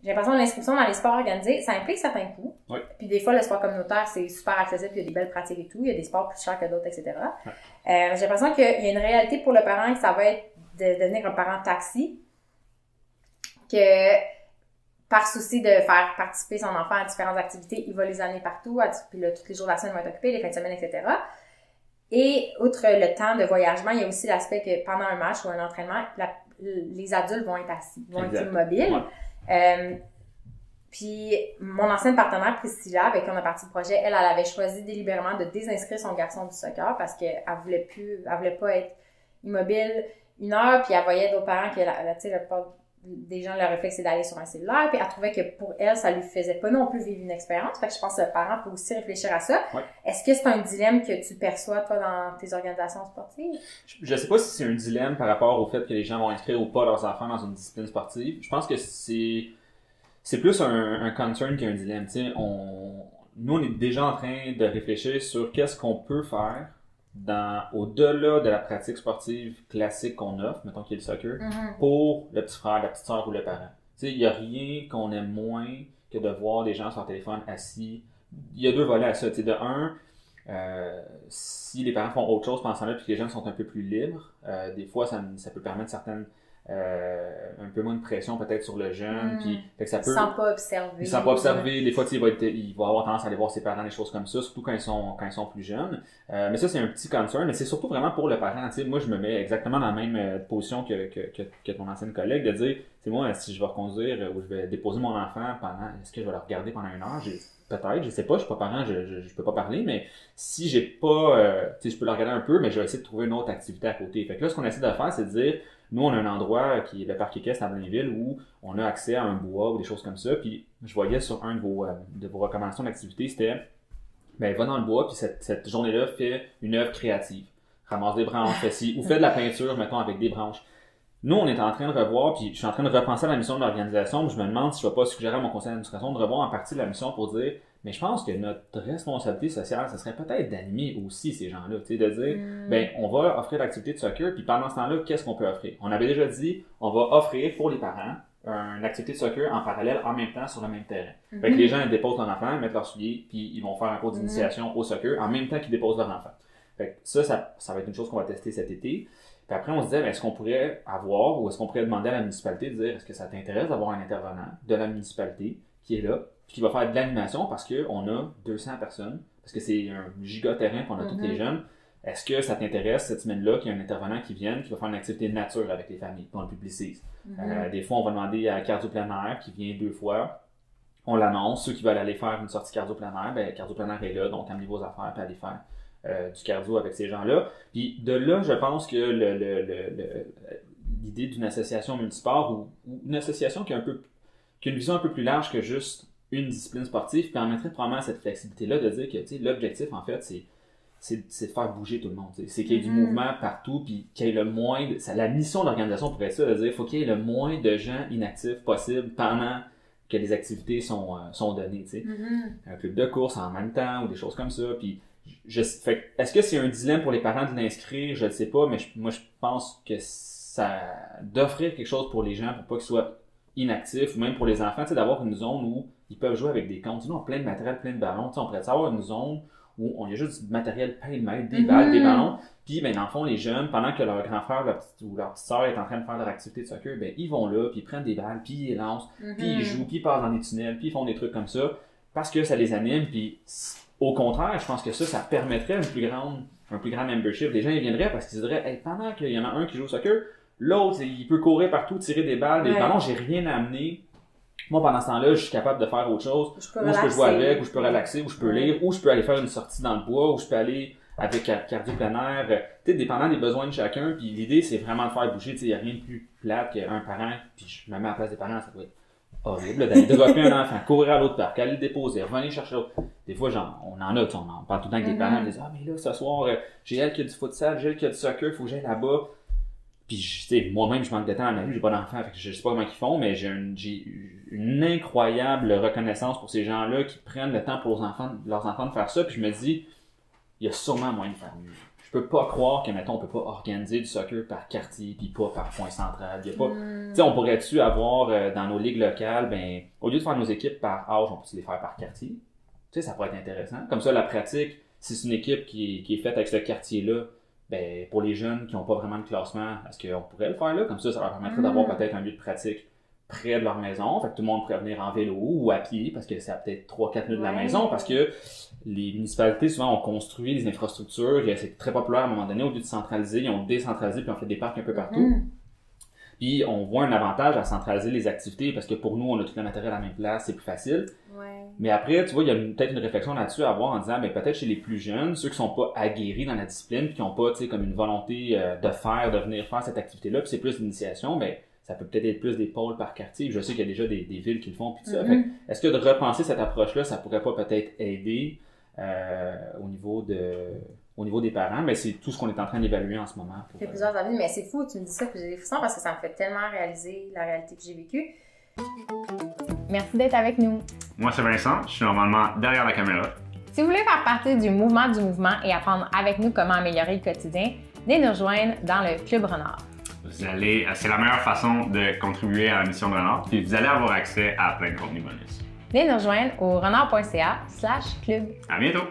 j'ai l'impression que l'inscription dans les sports organisés, ça implique certains coûts. Oui. Puis des fois, le sport communautaire, c'est super accessible, puis il y a des belles pratiques et tout. Il y a des sports plus chers que d'autres, etc. Ouais. J'ai l'impression qu'il y a une réalité pour le parent que ça va être de devenir un parent taxi, que par souci de faire participer son enfant à différentes activités, il va les amener partout, puis là, tous les jours de la semaine vont être occupés, les fins de semaine, etc. Et outre le temps de voyagement, il y a aussi l'aspect que pendant un match ou un entraînement, les adultes vont être assis, vont être immobiles. Ouais. Puis mon ancienne partenaire Priscilla, avec qui on a parti le projet, elle avait choisi délibérément de désinscrire son garçon du soccer parce qu'elle voulait pas être immobile 1 heure, puis elle voyait d'autres parents que tu sais, la plupart des gens, le réflexe c'est d'aller sur un cellulaire, puis elle trouvait que pour elle, ça lui faisait pas non plus vivre une expérience. Fait que je pense que le parent peut aussi réfléchir à ça. Ouais. Est-ce que c'est un dilemme que tu perçois, toi, dans tes organisations sportives? Je sais pas si c'est un dilemme par rapport au fait que les gens vont inscrire ou pas leurs enfants dans une discipline sportive. Je pense que c'est plus un concern qu'un dilemme. Tu sais, nous, on est déjà en train de réfléchir sur qu'est-ce qu'on peut faire au-delà de la pratique sportive classique qu'on offre, mettons qu'il y ait le soccer, pour le petit frère, la petite sœur ou le parent. Tu sais, il n'y a rien qu'on aime moins que de voir des gens sur leur téléphone assis. Il y a 2 volets à ça. Tu sais, de un, si les parents font autre chose pendant ce temps-là puis que les jeunes sont un peu plus libres, des fois, ça peut permettre un peu moins de pression peut-être sur le jeune, puis fait que ça peut. Sans pas observer. Il sent pas observer. Des fois, il va avoir tendance à aller voir ses parents, des choses comme ça, surtout quand ils sont plus jeunes. Mais ça, c'est un petit concern, mais c'est surtout vraiment pour le parent. Tu sais, moi, je me mets exactement dans la même position que ton ancienne collègue, de dire, c'est moi, si je vais reconduire ou je vais déposer mon enfant est-ce que je vais le regarder pendant 1 heure? Peut-être, je sais pas, je suis pas parent, je peux pas parler, mais si j'ai pas, tu sais, je peux le regarder un peu, mais je vais essayer de trouver une autre activité à côté. Fait que là, ce qu'on essaie de faire, c'est de dire, nous, on a un endroit qui est le parc équestre à Blainville où on a accès à un bois ou des choses comme ça. Puis je voyais sur un de vos recommandations d'activité, c'était va dans le bois, puis cette journée-là, fait une œuvre créative. Ramasse des branches, fait ci, ou fait de la peinture, mettons, avec des branches. Nous, on est en train de revoir, puis je suis en train de repenser à la mission de l'organisation, je me demande si je ne vais pas suggérer à mon conseil d'administration de revoir en partie de la mission pour dire, mais je pense que notre responsabilité sociale, ce serait peut-être d'animer aussi ces gens-là, tu sais, de dire, on va offrir l'activité de soccer, puis pendant ce temps-là, qu'est-ce qu'on peut offrir? On avait déjà dit, on va offrir pour les parents une activité de soccer en parallèle, en même temps, sur le même terrain. Fait que les gens, ils déposent leur enfant, mettent leurs souliers, puis ils vont faire un cours d'initiation au soccer en même temps qu'ils déposent leur enfant. Fait que ça va être une chose qu'on va tester cet été. Puis après, on se disait, est-ce qu'on pourrait avoir, ou est-ce qu'on pourrait demander à la municipalité de dire, est-ce que ça t'intéresse d'avoir un intervenant de la municipalité qui est là, puis qui va faire de l'animation parce qu'on a 200 personnes, parce que c'est un giga terrain qu'on a tous les jeunes. Est-ce que ça t'intéresse cette semaine-là qu'il y a un intervenant qui vienne, qui va faire une activité de nature avec les familles, puis on le publicise. Des fois, on va demander à Cardio Plein Air qui vient 2 fois. On l'annonce. Ceux qui veulent aller faire une sortie Cardio Plein Air, Cardio Plein Air est là, donc amenez vos affaires puis allez faire du cardio avec ces gens-là. Puis de là, je pense que l'idée d'une association multisport ou une association qui a une vision un peu plus large que juste une discipline sportive permettrait probablement cette flexibilité-là de dire que tu sais, l'objectif, en fait, c'est de faire bouger tout le monde. C'est qu'il y ait du mouvement partout, puis qu'il y ait le moins la mission de l'organisation pourrait être ça, de dire faut qu'il y ait le moins de gens inactifs possible pendant que les activités sont données. Tu sais. Un club de course en même temps ou des choses comme ça. Puis est-ce que c'est un dilemme pour les parents de l'inscrire? Je ne sais pas, mais moi je pense que ça d'offrir quelque chose pour les gens pour pas qu'ils soient inactifs, ou même pour les enfants, tu sais, d'avoir une zone où ils peuvent jouer avec des comptes. Nous, on a plein de matériel, plein de ballons. Tu sais, on pourrait avoir une zone où on y a juste du matériel plein de mètres, des balles, des ballons. Puis, dans le fond, les jeunes, pendant que leur grand frère ou leur petite sœur est en train de faire leur activité de soccer, ils vont là, puis ils prennent des balles, puis ils lancent, puis ils jouent, puis ils passent dans des tunnels, puis ils font des trucs comme ça, parce que ça les anime. Puis, au contraire, je pense que ça permettrait un plus grand membership. Les gens, ils viendraient parce qu'ils diraient, hey, pendant qu'il y en a un qui joue au soccer, l'autre, il peut courir partout, tirer des balles, des ballons, j'ai rien à amener. Moi, pendant ce temps-là, je suis capable de faire autre chose. Où je peux jouer avec, où je peux relaxer, où je peux lire, où je peux aller faire une sortie dans le bois, où je peux aller avec Cardio Plein Air. Tu sais, dépendant des besoins de chacun. Puis l'idée, c'est vraiment de faire bouger. Tu sais, il n'y a rien de plus plate qu'un parent. Puis je me mets à la place des parents, ça doit être horrible d'aller dropper un enfant, courir à l'autre parc, aller le déposer, revenir chercher l'autre. Des fois, on en a, on parle tout le temps avec des parents. Ils disent, mais là, ce soir, j'ai elle qui a du futsal, j'ai elle qui a du soccer, faut que j'aille là-bas. Puis, tu sais, moi-même, je manque de temps dans ma vie, j'ai pas d'enfants, fait que je sais pas comment ils font, mais j'ai une incroyable reconnaissance pour ces gens-là qui prennent le temps pour leurs enfants de faire ça, puis je me dis, il y a sûrement moyen de faire mieux. je peux pas croire que, mettons, on peut pas organiser du soccer par quartier puis pas par point central. Il y a pas, tu sais, on pourrait-tu avoir dans nos ligues locales, ben, au lieu de faire nos équipes par âge, on peut les faire par quartier. Tu sais, ça pourrait être intéressant. Comme ça, la pratique, si c'est une équipe qui est faite avec ce quartier-là, ben, pour les jeunes qui n'ont pas vraiment de classement, est-ce qu'on pourrait le faire là? Comme ça leur permettrait d'avoir peut-être un lieu de pratique près de leur maison. Fait que tout le monde pourrait venir en vélo ou à pied parce que c'est à peut-être 3-4 minutes de la maison parce que les municipalités souvent ont construit des infrastructures et c'est très populaire à un moment donné. Au lieu de centraliser, ils ont décentralisé puis ont fait des parcs un peu partout. Puis on voit un avantage à centraliser les activités parce que pour nous, on a tout le matériel à la même place, c'est plus facile. Mais après, tu vois, il y a peut-être une réflexion là-dessus à avoir en disant, mais peut-être chez les plus jeunes, ceux qui sont pas aguerris dans la discipline puis qui ont pas, tu sais, comme une volonté de venir faire cette activité-là, puis c'est plus l'initiation, mais ça peut peut-être être plus des pôles par quartier. Je sais qu'il y a déjà des villes qui le font puis tout ça. Fait que, est-ce que de repenser cette approche-là, ça pourrait pas peut-être aider au niveau des parents, mais c'est tout ce qu'on est en train d'évaluer en ce moment. Ça fait plusieurs années, mais c'est fou, tu me dis ça, puis j'ai des frissons parce que ça me fait tellement réaliser la réalité que j'ai vécue. Merci d'être avec nous. Moi, c'est Vincent, je suis normalement derrière la caméra. Si vous voulez faire partie du mouvement et apprendre avec nous comment améliorer le quotidien, venez nous rejoindre dans le Club Renard. C'est la meilleure façon de contribuer à la mission de Renard, puis vous allez avoir accès à plein de contenus bonus. Venez nous rejoindre au renard.ca/club. À bientôt!